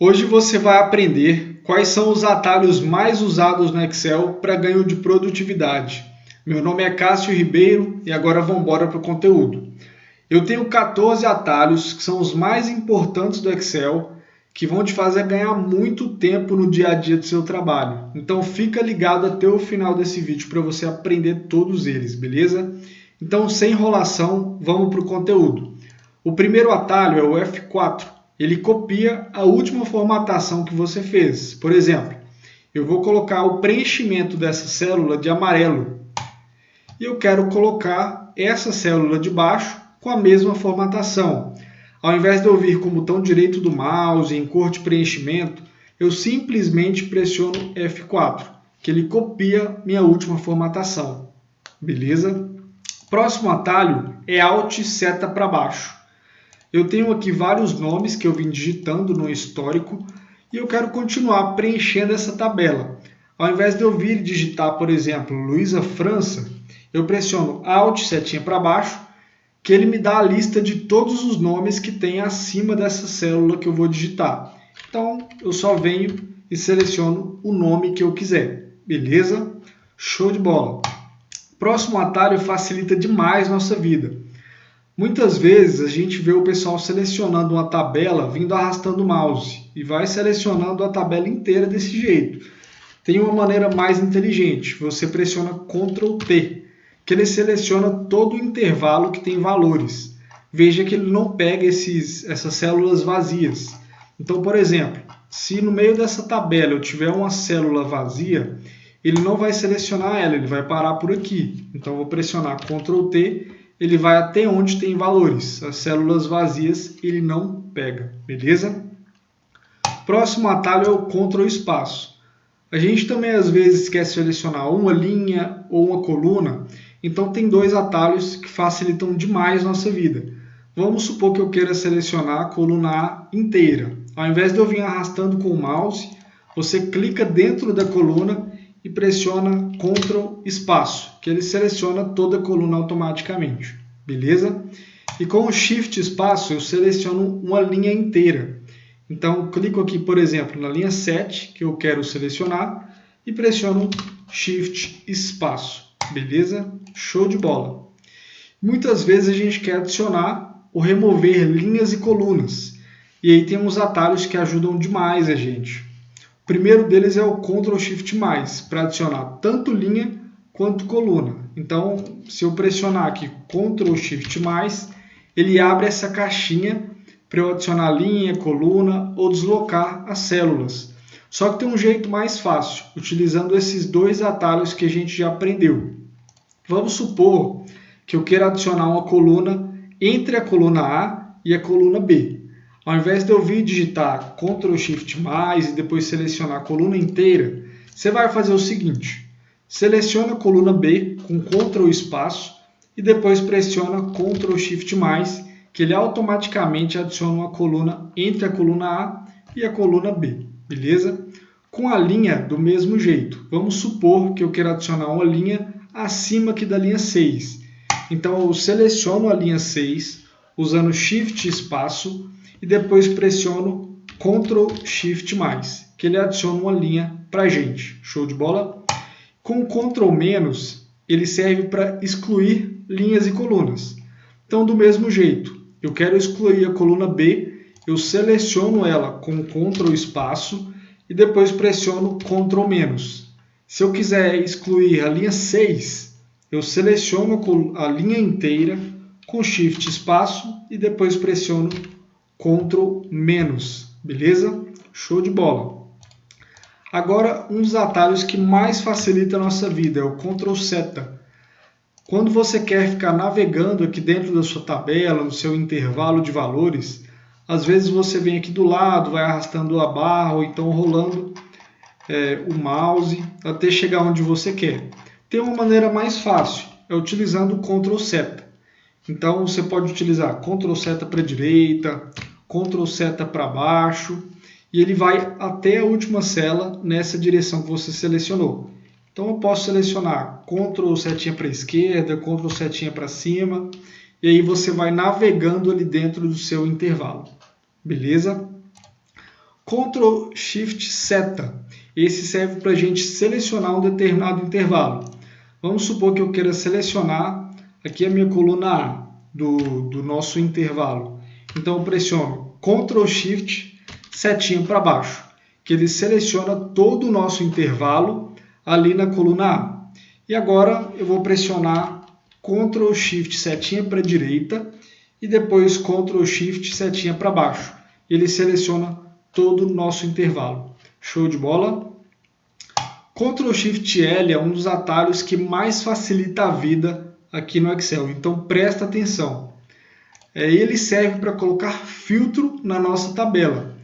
Hoje você vai aprender quais são os atalhos mais usados no Excel para ganho de produtividade. Meu nome é Cássio Ribeiro e agora vamos embora para o conteúdo. Eu tenho 14 atalhos que são os mais importantes do Excel, que vão te fazer ganhar muito tempo no dia a dia do seu trabalho. Então fica ligado até o final desse vídeo para você aprender todos eles, beleza? Então sem enrolação, vamos para o conteúdo. O primeiro atalho é o F4. Ele copia a última formatação que você fez. Por exemplo, eu vou colocar o preenchimento dessa célula de amarelo. E eu quero colocar essa célula de baixo com a mesma formatação. Ao invés de eu vir com o botão direito do mouse em cor de preenchimento, eu simplesmente pressiono F4, que ele copia minha última formatação. Beleza? Próximo atalho é Alt seta para baixo. Eu tenho aqui vários nomes que eu vim digitando no histórico e eu quero continuar preenchendo essa tabela. Ao invés de eu vir digitar, por exemplo, Luísa França, eu pressiono Alt setinha para baixo, que ele me dá a lista de todos os nomes que tem acima dessa célula que eu vou digitar. Então, eu só venho e seleciono o nome que eu quiser. Beleza? Show de bola! Próximo atalho facilita demais nossa vida. Muitas vezes a gente vê o pessoal selecionando uma tabela vindo arrastando o mouse e vai selecionando a tabela inteira desse jeito. Tem uma maneira mais inteligente, você pressiona Ctrl T, que ele seleciona todo o intervalo que tem valores. Veja que ele não pega essas células vazias. Então, por exemplo, se no meio dessa tabela eu tiver uma célula vazia, ele não vai selecionar ela, ele vai parar por aqui. Então, eu vou pressionar Ctrl T, ele vai até onde tem valores. As células vazias ele não pega, beleza? Próximo atalho é o Ctrl espaço. A gente também às vezes quer selecionar uma linha ou uma coluna, então tem dois atalhos que facilitam demais nossa vida. Vamos supor que eu queira selecionar a coluna A inteira. Ao invés de eu vir arrastando com o mouse, você clica dentro da coluna e pressiona Ctrl espaço, que ele seleciona toda a coluna automaticamente, beleza? E com o Shift espaço eu seleciono uma linha inteira. Então clico aqui, por exemplo, na linha 7, que eu quero selecionar, e pressiono Shift espaço, beleza? Show de bola! Muitas vezes a gente quer adicionar ou remover linhas e colunas, e aí tem uns atalhos que ajudam demais a gente. O primeiro deles é o Ctrl Shift+, para adicionar tanto linha quanto coluna. Então, se eu pressionar aqui Ctrl Shift+, ele abre essa caixinha para eu adicionar linha, coluna ou deslocar as células. Só que tem um jeito mais fácil, utilizando esses dois atalhos que a gente já aprendeu. Vamos supor que eu queira adicionar uma coluna entre a coluna A e a coluna B. Ao invés de eu vir digitar Ctrl Shift+, e depois selecionar a coluna inteira, você vai fazer o seguinte. Seleciona a coluna B com Ctrl espaço e depois pressiona Ctrl Shift+, que ele automaticamente adiciona uma coluna entre a coluna A e a coluna B. Beleza? Com a linha do mesmo jeito. Vamos supor que eu quero adicionar uma linha acima aqui da linha 6. Então eu seleciono a linha 6 usando Shift espaço e depois pressiono Ctrl Shift+, que ele adiciona uma linha para a gente. Show de bola? Com Ctrl-, ele serve para excluir linhas e colunas. Então, do mesmo jeito, eu quero excluir a coluna B, eu seleciono ela com Ctrl espaço e depois pressiono Ctrl-. Se eu quiser excluir a linha 6, eu seleciono a linha inteira com Shift espaço e depois pressiono Ctrl-, beleza? Show de bola! Agora, um dos atalhos que mais facilita a nossa vida é o Ctrl seta. Quando você quer ficar navegando aqui dentro da sua tabela, no seu intervalo de valores, às vezes você vem aqui do lado, vai arrastando a barra ou então rolando o mouse até chegar onde você quer. Tem uma maneira mais fácil, é utilizando o Ctrl seta. Então você pode utilizar Ctrl seta para a direita, Ctrl seta para baixo, e ele vai até a última célula nessa direção que você selecionou. Então eu posso selecionar Ctrl setinha para a esquerda, Ctrl setinha para cima, e aí você vai navegando ali dentro do seu intervalo. Beleza? Ctrl Shift Seta. Esse serve para a gente selecionar um determinado intervalo. Vamos supor que eu queira selecionar aqui a minha coluna A do nosso intervalo. Então eu pressiono Ctrl Shift setinha para baixo, que ele seleciona todo o nosso intervalo ali na coluna A. E agora eu vou pressionar Ctrl Shift setinha para a direita e depois Ctrl Shift setinha para baixo. Ele seleciona todo o nosso intervalo. Show de bola? Ctrl Shift L é um dos atalhos que mais facilita a vida aqui no Excel. Então presta atenção. Ele serve para colocar filtro na nossa tabela.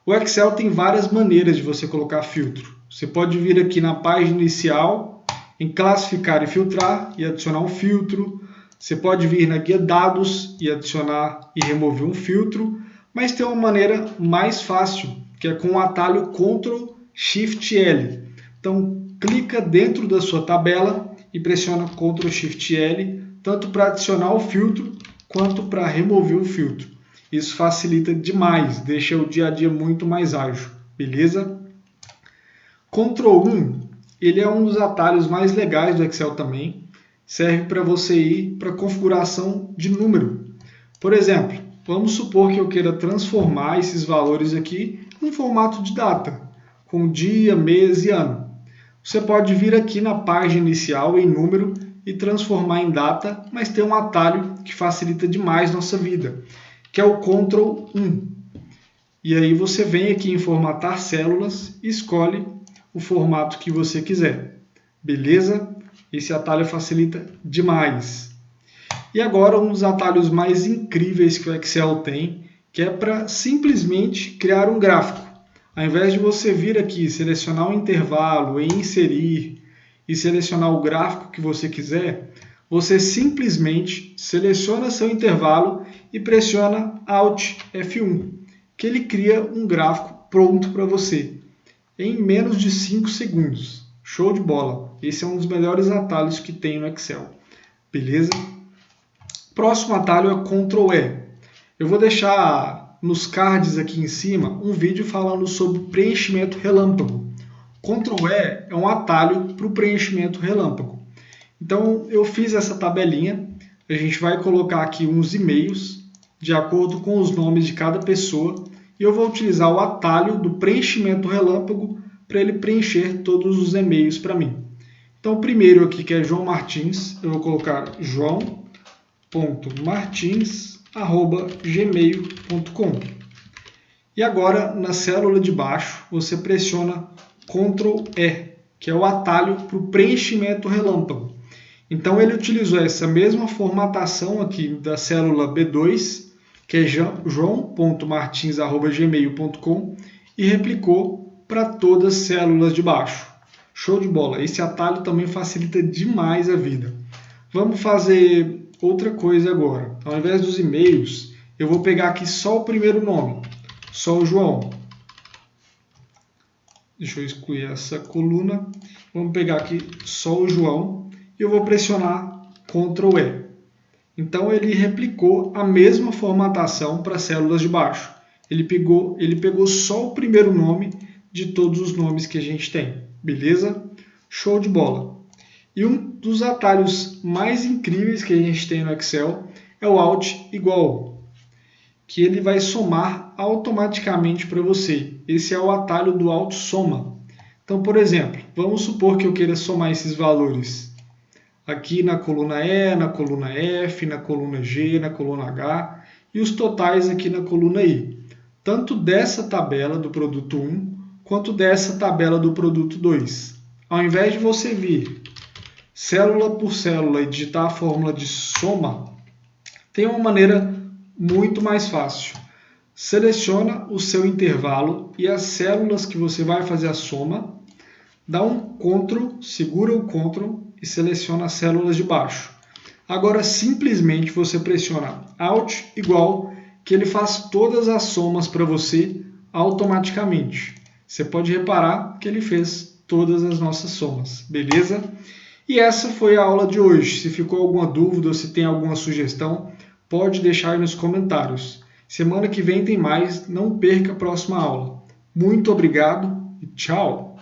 O Excel tem várias maneiras de você colocar filtro. Você pode vir aqui na página inicial, em classificar e filtrar e adicionar um filtro. Você pode vir na guia dados e adicionar e remover um filtro. Mas tem uma maneira mais fácil, que é com o atalho Ctrl Shift L. Então clica dentro da sua tabela e pressiona Ctrl Shift L, tanto para adicionar o filtro quanto para remover o filtro. Isso facilita demais, deixa o dia a dia muito mais ágil, beleza? Ctrl 1, ele é um dos atalhos mais legais do Excel também. Serve para você ir para a configuração de número. Por exemplo, vamos supor que eu queira transformar esses valores aqui em formato de data, com dia, mês e ano. Você pode vir aqui na página inicial em número e transformar em data, mas tem um atalho que facilita demais nossa vida, que é o Ctrl 1. E aí você vem aqui em formatar células e escolhe o formato que você quiser. Beleza? Esse atalho facilita demais. E agora um dos atalhos mais incríveis que o Excel tem, que é para simplesmente criar um gráfico. Ao invés de você vir aqui, selecionar um intervalo e inserir e selecionar o gráfico que você quiser, você simplesmente seleciona seu intervalo e pressiona Alt F1, que ele cria um gráfico pronto para você, em menos de 5 segundos. Show de bola! Esse é um dos melhores atalhos que tem no Excel. Beleza? Próximo atalho é Ctrl E. Eu vou deixar nos cards aqui em cima um vídeo falando sobre preenchimento relâmpago. Ctrl E é um atalho para o preenchimento relâmpago. Então eu fiz essa tabelinha, a gente vai colocar aqui uns e-mails de acordo com os nomes de cada pessoa e eu vou utilizar o atalho do preenchimento relâmpago para ele preencher todos os e-mails para mim. Então o primeiro aqui, que é João Martins, eu vou colocar joão.martins@gmail.com. E agora, na célula de baixo, você pressiona Ctrl E, que é o atalho para o preenchimento relâmpago. Então ele utilizou essa mesma formatação aqui da célula B2, que é joão.martins@gmail.com, e replicou para todas as células de baixo. Show de bola! Esse atalho também facilita demais a vida. Vamos fazer outra coisa agora. Ao invés dos e-mails, eu vou pegar aqui só o primeiro nome, só o João. Deixa eu excluir essa coluna. Vamos pegar aqui só o João e eu vou pressionar Ctrl E. Então ele replicou a mesma formatação para as células de baixo. Ele pegou só o primeiro nome de todos os nomes que a gente tem. Beleza? Show de bola! E um dos atalhos mais incríveis que a gente tem no Excel é o Alt igual, que ele vai somar automaticamente para você. Esse é o atalho do Alt Soma. Então, por exemplo, vamos supor que eu queira somar esses valores aqui na coluna E, na coluna F, na coluna G, na coluna H e os totais aqui na coluna I. Tanto dessa tabela do produto 1 quanto dessa tabela do produto 2. Ao invés de você vir célula por célula e digitar a fórmula de soma, tem uma maneira muito mais fácil. Seleciona o seu intervalo e as células que você vai fazer a soma, dá um Ctrl, segura o Ctrl e seleciona as células de baixo. Agora simplesmente você pressiona Alt igual, que ele faz todas as somas para você automaticamente. Você pode reparar que ele fez todas as nossas somas, beleza? E essa foi a aula de hoje. Se ficou alguma dúvida ou se tem alguma sugestão, pode deixar aí nos comentários. Semana que vem tem mais, não perca a próxima aula. Muito obrigado e tchau!